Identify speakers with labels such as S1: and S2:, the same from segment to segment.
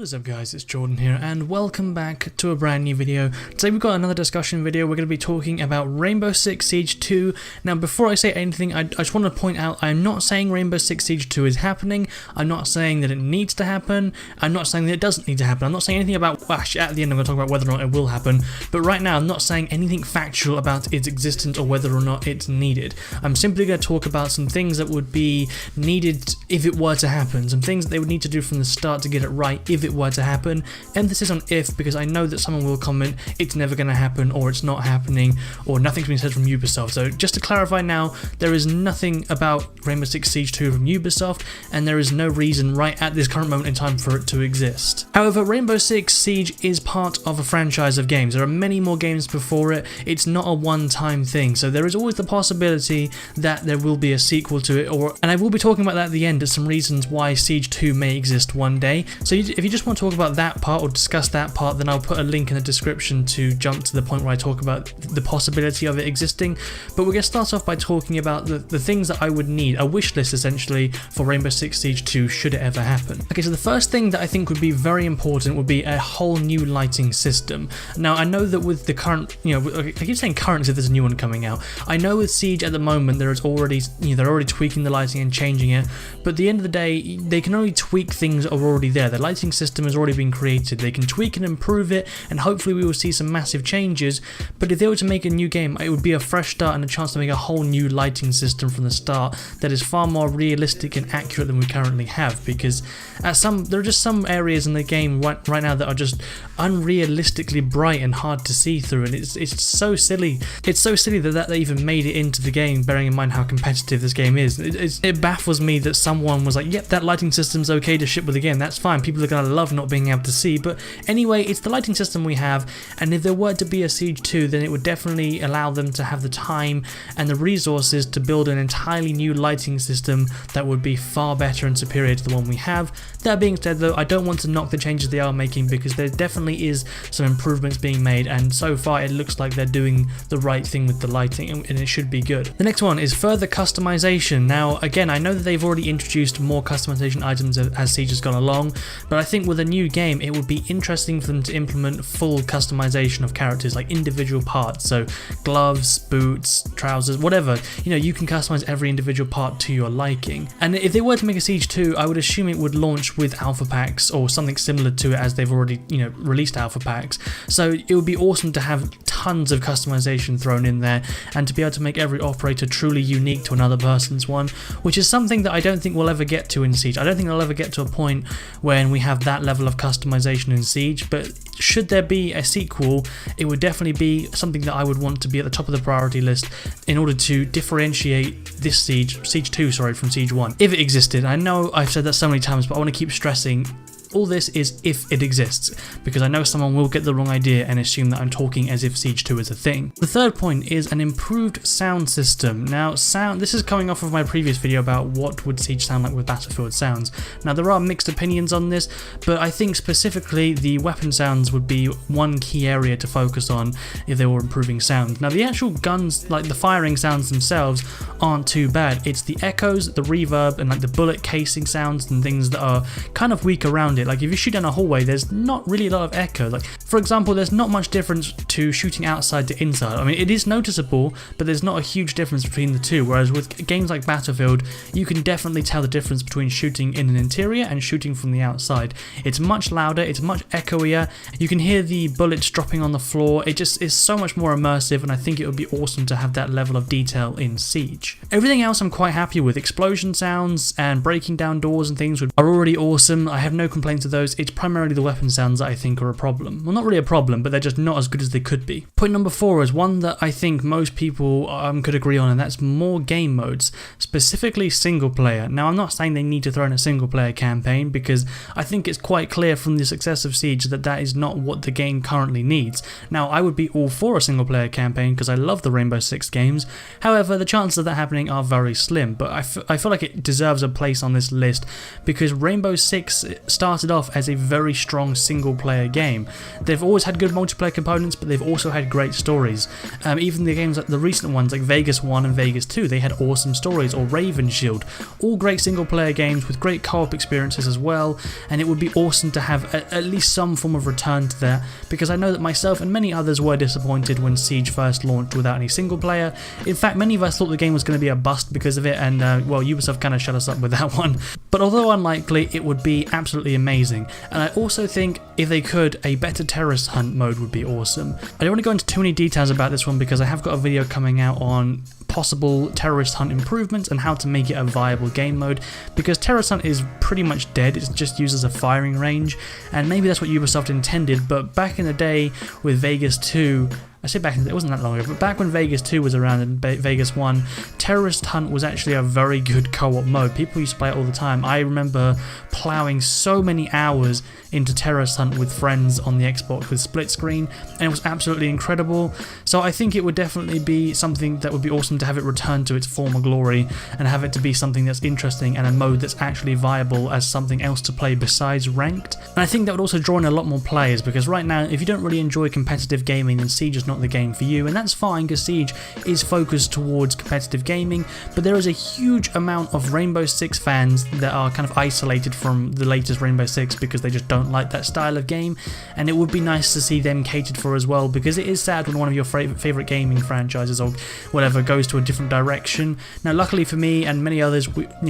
S1: What is up guys, it's Jordan here and welcome back to a brand new video. Today we've got another discussion video. We're going to be talking about Rainbow Six Siege 2. Now before I say anything, I just want to point out I'm not saying Rainbow Six Siege 2 is happening. I'm not saying that it needs to happen. I'm not saying that it doesn't need to happen. I'm not saying anything about, at the end I'm going to talk about whether or not it will happen. But right now I'm not saying anything factual about its existence or whether or not it's needed. I'm simply going to talk about some things that would be needed if it were to happen. Some things that they would need to do from the start to get it right if it were to happen. Emphasis on if, because I know that someone will comment it's never going to happen, or it's not happening, or nothing's been said from Ubisoft. So just to clarify now, there is nothing about Rainbow Six Siege 2 from Ubisoft, and there is no reason right at this current moment in time for it to exist. However, Rainbow Six Siege is part of a franchise of games. There are many more games before it. It's not a one-time thing, so there is always the possibility that there will be a sequel to it, and I will be talking about that at the end as some reasons why Siege 2 may exist one day. So if you just want to talk about that part or discuss that part, then I'll put a link in the description to jump to the point where I talk about the possibility of it existing. But we're going to start off by talking about the things that I would need, a wish list essentially for Rainbow Six Siege 2 should it ever happen. Okay, so the first thing that I think would be very important would be a whole new lighting system. Now I know that with the current, I keep saying current as if there's a new one coming out. I know with Siege at the moment there is already, they're already tweaking the lighting and changing it, but at the end of the day they can only tweak things that are already there. The lighting system has already been created. They can tweak and improve it, and hopefully we will see some massive changes. But if they were to make a new game, it would be a fresh start and a chance to make a whole new lighting system from the start that is far more realistic and accurate than we currently have, because there are just some areas in the game right now that are just unrealistically bright and hard to see through, and it's so silly. It's so silly that they even made it into the game, bearing in mind how competitive this game is. It baffles me that someone was like, yep, that lighting system's okay to ship with the game, that's fine, people are going to love not being able to see. But anyway, it's the lighting system we have, and if there were to be a Siege 2, then it would definitely allow them to have the time and the resources to build an entirely new lighting system that would be far better and superior to the one we have. That being said though, I don't want to knock the changes they are making, because there definitely is some improvements being made, and so far it looks like they're doing the right thing with the lighting, and it should be good. The next one is further customization. Now again, I know that they've already introduced more customization items as Siege has gone along, but I think with a new game it would be interesting for them to implement full customization of characters, like individual parts, so gloves, boots, trousers, whatever. You can customize every individual part to your liking. And if they were to make a Siege 2, I would assume it would launch with alpha packs or something similar to it, as they've already released alpha packs. So it would be awesome to have tons of customization thrown in there, and to be able to make every operator truly unique to another person's one, which is something that I don't think we'll ever get to in Siege. I don't think they'll ever get to a point when we have that level of customization in Siege, but should there be a sequel, it would definitely be something that I would want to be at the top of the priority list in order to differentiate this Siege 2 from Siege 1, if it existed. I know I've said that so many times, but I want to keep stressing all this is if it exists, because I know someone will get the wrong idea and assume that I'm talking as if Siege 2 is a thing. The third point is an improved sound system. Now this is coming off of my previous video about what would Siege sound like with Battlefield sounds. Now there are mixed opinions on this, but I think specifically the weapon sounds would be one key area to focus on if they were improving sound. Now the actual guns, like the firing sounds themselves, aren't too bad. It's the echoes, the reverb, and like the bullet casing sounds and things that are kind of weak around it. Like if you shoot down a hallway, there's not really a lot of echo. Like for example, there's not much difference to shooting outside to inside. I mean, it is noticeable, but there's not a huge difference between the two. Whereas with games like Battlefield, you can definitely tell the difference between shooting in an interior and shooting from the outside. It's much louder, it's much echoier. You can hear the bullets dropping on the floor. It just is so much more immersive, and I think it would be awesome to have that level of detail in Siege. Everything else I'm quite happy with. Explosion sounds and breaking down doors and things are already awesome. I have no complaints to those. It's primarily the weapon sounds that I think are a problem. Well, not really a problem, but they're just not as good as they could be. Point number 4 is one that I think most people could agree on, and that's more game modes, specifically single player. Now I'm not saying they need to throw in a single player campaign, because I think it's quite clear from the success of Siege that that is not what the game currently needs. Now I would be all for a single player campaign because I love the Rainbow Six games. However, the chances of that happening are very slim, but I feel like it deserves a place on this list, because Rainbow Six started off as a very strong single player game. They've always had good multiplayer components, but they've also had great stories. Even the games, like the recent ones like Vegas 1 and Vegas 2, they had awesome stories, or Raven Shield, all great single player games with great co-op experiences as well, and it would be awesome to have at least some form of return to that, because I know that myself and many others were disappointed when Siege first launched without any single player. In fact, many of us thought the game was going to be a bust because of it, and well, Ubisoft kind of shut us up with that one. But although unlikely, it would be absolutely amazing, and I also think if they could, a better terrorist hunt mode would be awesome. I don't want to go into too many details about this one because I have got a video coming out on possible terrorist hunt improvements and how to make it a viable game mode, because terrorist hunt is pretty much dead. It's just used as a firing range, and maybe that's what Ubisoft intended, but back in the day with Vegas 2, I say back in the day, it wasn't that long ago, but back when Vegas 2 was around and Vegas 1, Terrorist Hunt was actually a very good co-op mode. People used to play it all the time. I remember plowing so many hours into Terrorist Hunt with friends on the Xbox with split screen, and it was absolutely incredible. So I think it would definitely be something that would be awesome to have it return to its former glory, and have it to be something that's interesting and a mode that's actually viable as something else to play besides ranked. And I think that would also draw in a lot more players, because right now, if you don't really enjoy competitive gaming, then Siege is not the game for you, and that's fine because Siege is focused towards competitive gaming, but there is a huge amount of Rainbow Six fans that are kind of isolated from the latest Rainbow Six because they just don't like that style of game, and it would be nice to see them catered for as well, because it is sad when one of your favorite gaming franchises or whatever goes to a different direction. Now luckily for me and many others,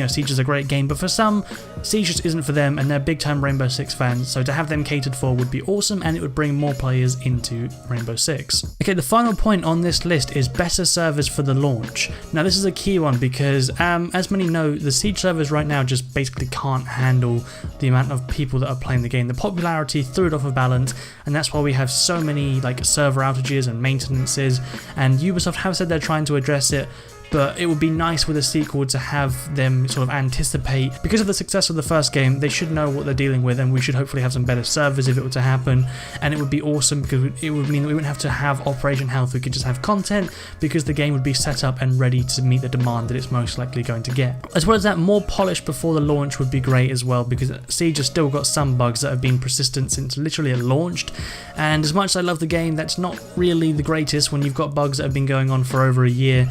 S1: Siege is a great game, but for some, Siege just isn't for them, and they're big time Rainbow Six fans, so to have them catered for would be awesome, and it would bring more players into Rainbow Six. Okay, the final point on this list is better servers for the launch. Now this is a key one because as many know, the Siege servers right now just basically can't handle the amount of people that are playing the game. The popularity threw it off of balance, and that's why we have so many like server outages and maintenances, and Ubisoft have said they're trying to address it. But it would be nice with a sequel to have them sort of anticipate, because of the success of the first game, they should know what they're dealing with, and we should hopefully have some better servers if it were to happen, and it would be awesome because it would mean that we wouldn't have to have Operation Health, we could just have content, because the game would be set up and ready to meet the demand that it's most likely going to get. As well as that, more polish before the launch would be great as well, because Siege has still got some bugs that have been persistent since literally it launched, and as much as I love the game, that's not really the greatest when you've got bugs that have been going on for over a year,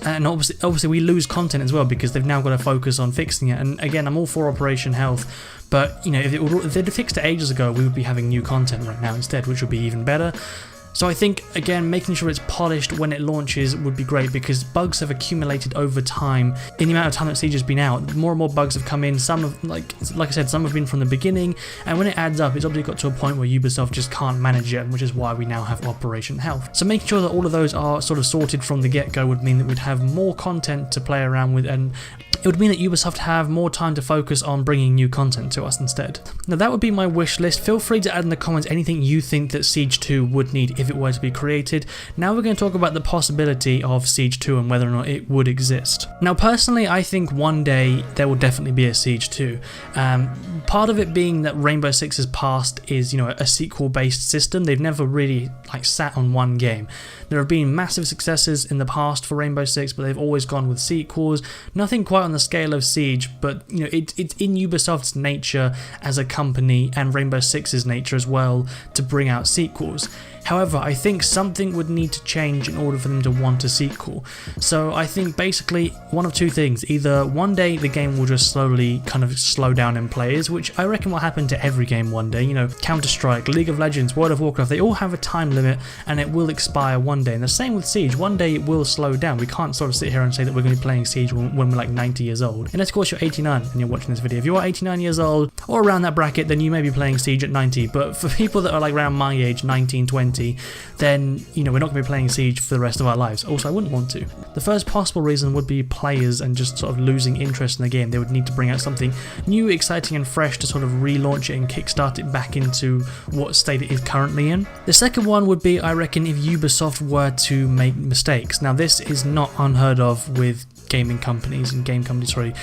S1: and obviously we lose content as well because they've now got to focus on fixing it. And again, I'm all for Operation Health, but if they'd fixed it ages ago, we would be having new content right now instead, which would be even better. So I think, again, making sure it's polished when it launches would be great, because bugs have accumulated over time. In the amount of time that Siege has been out, more and more bugs have come in. Some have, like I said, some have been from the beginning, and when it adds up, it's obviously got to a point where Ubisoft just can't manage it, which is why we now have Operation Health. So making sure that all of those are sort of sorted from the get-go would mean that we'd have more content to play around with, and it would mean that Ubisoft have more time to focus on bringing new content to us instead. Now that would be my wish list. Feel free to add in the comments anything you think that Siege 2 would need if it were to be created. Now we're going to talk about the possibility of Siege 2 and whether or not it would exist. Now personally, I think one day there will definitely be a Siege 2. Part of it being that Rainbow Six's past is, a sequel based system. They've never really sat on one game. There have been massive successes in the past for Rainbow Six, but they've always gone with sequels. Nothing quite on the scale of Siege, but it's in Ubisoft's nature as a company, and Rainbow Six's nature as well, to bring out sequels. However, I think something would need to change in order for them to want a sequel. So I think basically one of two things. Either one day the game will just slowly kind of slow down in players, which I reckon will happen to every game one day. Counter-Strike, League of Legends, World of Warcraft, they all have a time limit and it will expire one day. And the same with Siege, one day it will slow down. We can't sort of sit here and say that we're going to be playing Siege when we're like 90 years old. Unless of course you're 89 and you're watching this video. If you are 89 years old or around that bracket, then you may be playing Siege at 90. But for people that are like around my age, 19, 20, then we're not going to be playing Siege for the rest of our lives. Also, I wouldn't want to. The first possible reason would be players and just sort of losing interest in the game. They would need to bring out something new, exciting and fresh to sort of relaunch it and kickstart it back into what state it is currently in. The second one would be, I reckon, if Ubisoft were to make mistakes. Now this is not unheard of with gaming companies and game companies, sorry,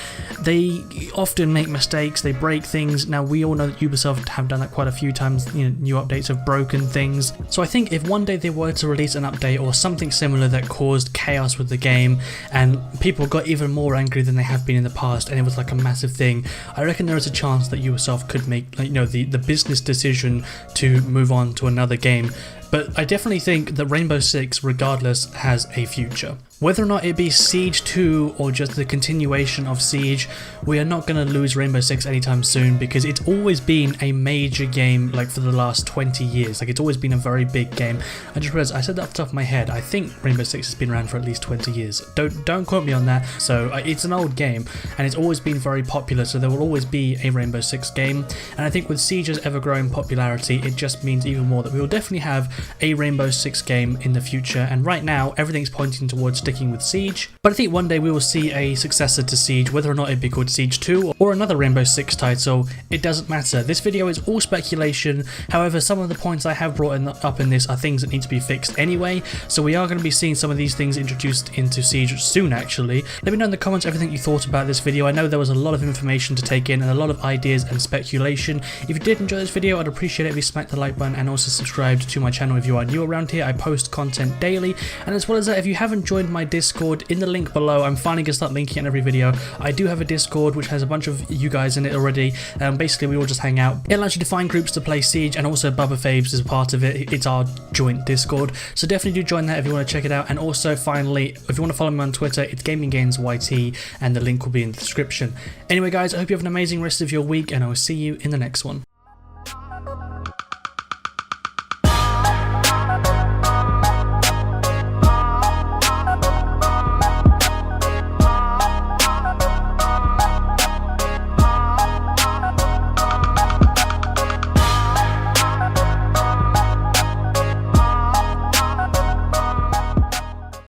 S1: they often make mistakes, they break things. Now we all know that Ubisoft have done that quite a few times, you know, new updates have broken things. So I think if one day they were to release an update or something similar that caused chaos with the game and people got even more angry than they have been in the past and it was like a massive thing, I reckon there is a chance that Ubisoft could make, like, you know, the business decision to move on to another game. But I definitely think that Rainbow Six, regardless, has a future. Whether or not it be Siege 2 or just the continuation of Siege, we are not going to lose Rainbow Six anytime soon because it's always been a major game, like for the last 20 years. Like, it's always been a very big game. I just realized I said that off the top of my head. I think Rainbow Six has been around for at least 20 years. Don't quote me on that. So it's an old game and it's always been very popular, so there will always be a Rainbow Six game. And I think with Siege's ever-growing popularity, it just means even more that we will definitely have a Rainbow Six game in the future. And right now, everything's pointing towards sticking with Siege, but I think one day we will see a successor to Siege, whether or not it be called Siege 2 or another Rainbow Six title. It doesn't matter. This video is all speculation. However, some of the points I have brought up in this are things that need to be fixed anyway, so we are going to be seeing some of these things introduced into Siege soon actually. Let me know in the comments everything you thought about this video. I know there was a lot of information to take in and a lot of ideas and speculation. If you did enjoy this video, I'd appreciate it if you smack the like button and also subscribed to my channel if you are new around here. I post content daily, and as well as that, if you haven't joined my Discord, in the link below, I'm finally going to start linking it in every video. I do have a Discord which has a bunch of you guys in it already. Basically we all just hang out. It allows you to find groups to play Siege, and also Bubba Faves is a part of it. It's our joint Discord, so definitely do join that if you want to check it out. And also finally, if you want to follow me on Twitter, it's GamingGainsYT, and the link will be in the description. Anyway guys, I hope you have an amazing rest of your week, and I will see you in the next one.